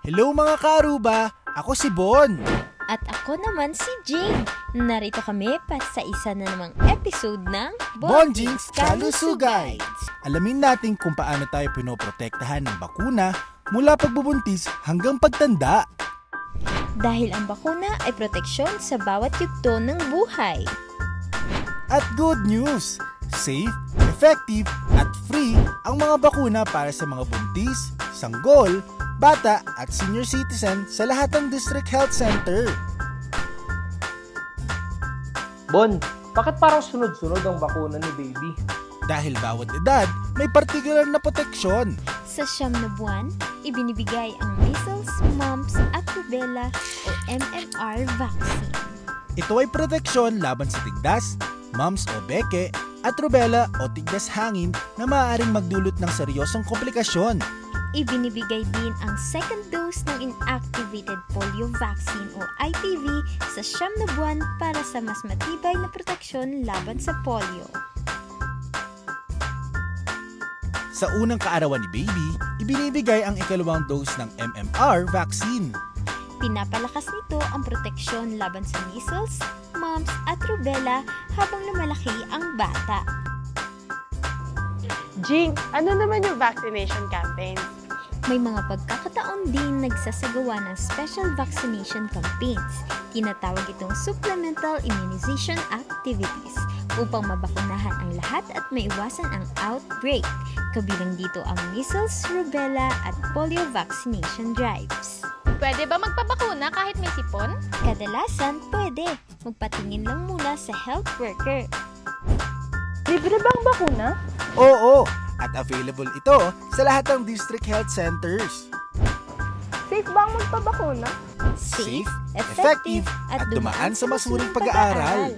Hello mga kaaruba! Ako si Bon! At ako naman si Jing. Narito kami para sa isa na namang episode ng Bonjing's Kalusugay! Alamin natin kung paano tayo pinoprotektahan ng bakuna mula pagbubuntis hanggang pagtanda. Dahil ang bakuna ay proteksyon sa bawat yugto ng buhay. At good news! Safe, effective, at free ang mga bakuna para sa mga buntis, sanggol, bata at senior citizen sa lahat ng District Health Center. Bon, bakit parang sunod-sunod ang bakuna ni baby? Dahil bawat edad may partikular na proteksyon. Sa 9 na buwan, ibinibigay ang measles, mumps at rubella o MMR vaccine. Ito ay proteksyon laban sa tigdas, mumps o beke, at rubella o tigdas hangin na maaaring magdulot ng seryosong komplikasyon. Ibinibigay din ang second dose ng inactivated polio vaccine o IPV sa 9 na buwan para sa mas matibay na proteksyon laban sa polio. Sa unang kaarawan ni baby, ibinibigay ang ikalawang dose ng MMR vaccine. Pinapalakas nito ang proteksyon laban sa measles, mumps at rubella habang lumalaki ang bata. Jing, ano naman yung vaccination campaign? May mga pagkakataon din nagsasagawa ng special vaccination campaigns. Tinatawag itong supplemental immunization activities upang mabakunahan ang lahat at maiwasan ang outbreak. Kabilang dito ang measles, rubella at polio vaccination drives. Pwede ba magpabakuna kahit may sipon? Kadalasan, pwede. Magpatingin lang muna sa health worker. Libre ba ang bakuna? Oo, at available ito sa lahat ng District Health Centers. Safe ba ang magpabakuna? Safe, effective, at dumaan sa masuring pag-aaral.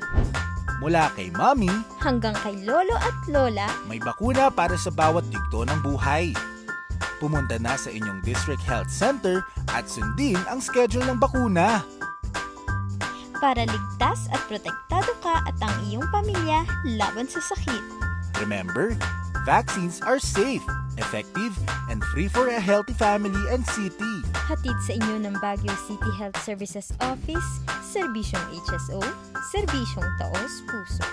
Mula kay Mommy, Hanggang kay lolo at lola, may bakuna para sa bawat yugto ng buhay. Pumunta na sa inyong District Health Center at sundin ang schedule ng bakuna. para ligtas at protektado ka at ang iyong pamilya laban sa sakit. Remember, vaccines are safe, effective, and free for a healthy family and city. Hatid sa inyo ng Baguio City Health Services Office, Serbisyong HSO, Serbisyong Taos Puso.